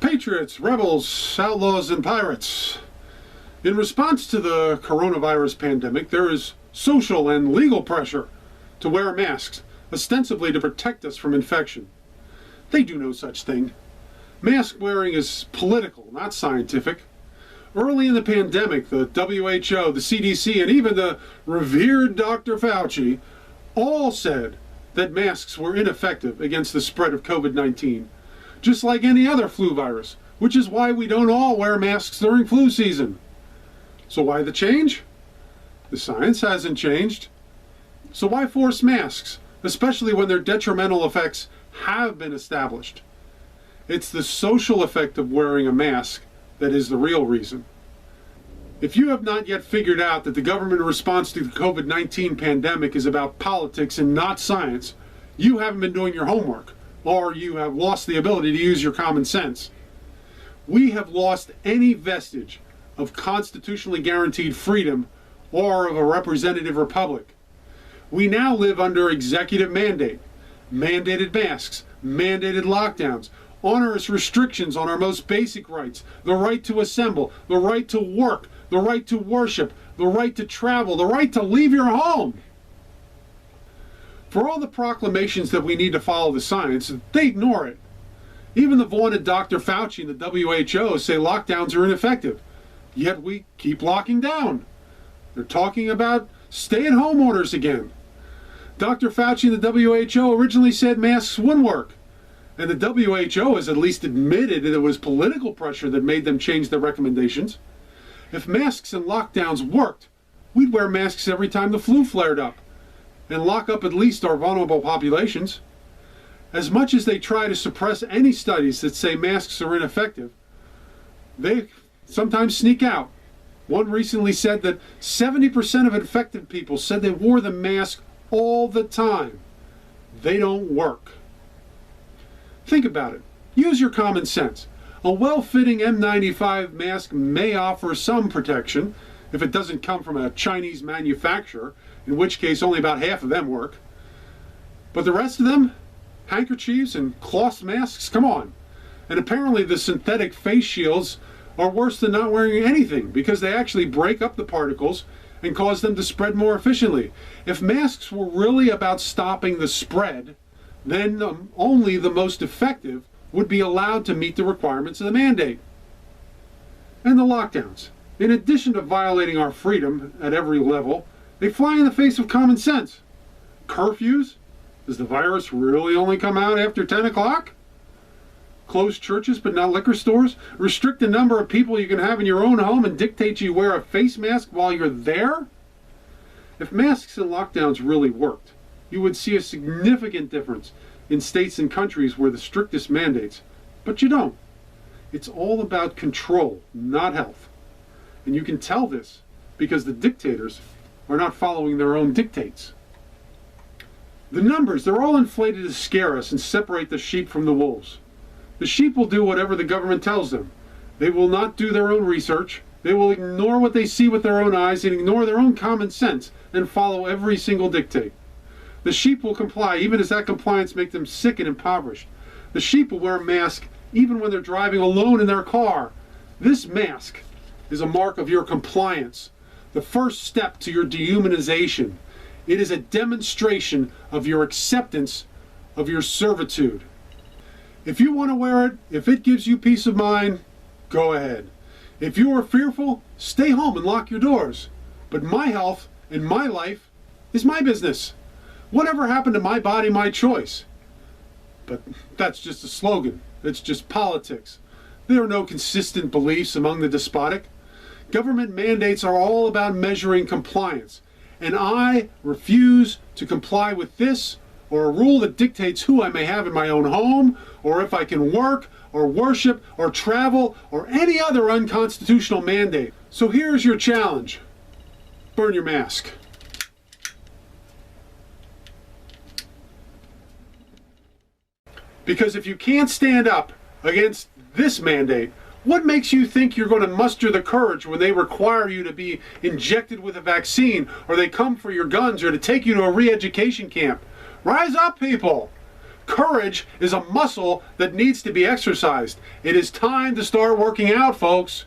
Patriots, rebels, outlaws, and pirates. In response to the coronavirus pandemic, there is social and legal pressure to wear masks, ostensibly to protect us from infection. They do no such thing. Mask wearing is political, not scientific. Early in the pandemic, the WHO, the CDC, and even the revered Dr. Fauci all said that masks were ineffective against the spread of COVID-19, just like any other flu virus, which is why we don't all wear masks during flu season. So why the change? The science hasn't changed. So why force masks, especially when their detrimental effects have been established? It's the social effect of wearing a mask that is the real reason. If you have not yet figured out that the government response to the COVID-19 pandemic is about politics and not science, you haven't been doing your homework, or you have lost the ability to use your common sense. We have lost any vestige of constitutionally guaranteed freedom or of a representative republic. We now live under executive mandate, mandated masks, mandated lockdowns, onerous restrictions on our most basic rights, the right to assemble, the right to work, the right to worship, the right to travel, the right to leave your home. For all the proclamations that we need to follow the science, they ignore it. Even the vaunted Dr. Fauci and the WHO say lockdowns are ineffective, yet we keep locking down. They're talking about stay-at-home orders again. Dr. Fauci and the WHO originally said masks wouldn't work, and the WHO has at least admitted that it was political pressure that made them change their recommendations. If masks and lockdowns worked, we'd wear masks every time the flu flared up, and lock up at least our vulnerable populations. As much as they try to suppress any studies that say masks are ineffective, they sometimes sneak out. One recently said that 70% of infected people said they wore the mask all the time. They don't work. Think about it. Use your common sense. A well-fitting N95 mask may offer some protection if it doesn't come from a Chinese manufacturer, in which case only about half of them work. But the rest of them, handkerchiefs and cloth masks, come on. And apparently the synthetic face shields are worse than not wearing anything because they actually break up the particles and cause them to spread more efficiently. If masks were really about stopping the spread, then only the most effective would be allowed to meet the requirements of the mandate. And the lockdowns, in addition to violating our freedom at every level, they fly in the face of common sense. Curfews? Does the virus really only come out after 10 o'clock? Close churches but not liquor stores? Restrict the number of people you can have in your own home and dictate you wear a face mask while you're there? If masks and lockdowns really worked, you would see a significant difference in states and countries where the strictest mandates, but you don't. It's all about control, not health. And you can tell this because the dictators are not following their own dictates. The numbers, they're all inflated to scare us and separate the sheep from the wolves. The sheep will do whatever the government tells them. They will not do their own research. They will ignore what they see with their own eyes and ignore their own common sense and follow every single dictate. The sheep will comply even as that compliance makes them sick and impoverished. The sheep will wear a mask even when they're driving alone in their car. This mask is a mark of your compliance, the first step to your dehumanization. It is a demonstration of your acceptance of your servitude. If you want to wear it, if it gives you peace of mind, go ahead. If you are fearful, stay home and lock your doors. But my health and my life is my business. Whatever happened to my body, my choice? But that's just a slogan. It's just politics. There are no consistent beliefs among the despotic. Government mandates are all about measuring compliance. And I refuse to comply with this or a rule that dictates who I may have in my own home, or if I can work, or worship, or travel, or any other unconstitutional mandate. So here's your challenge. Burn your mask. Because if you can't stand up against this mandate, what makes you think you're going to muster the courage when they require you to be injected with a vaccine, or they come for your guns, or to take you to a re-education camp? Rise up, people! Courage is a muscle that needs to be exercised. It is time to start working out, folks.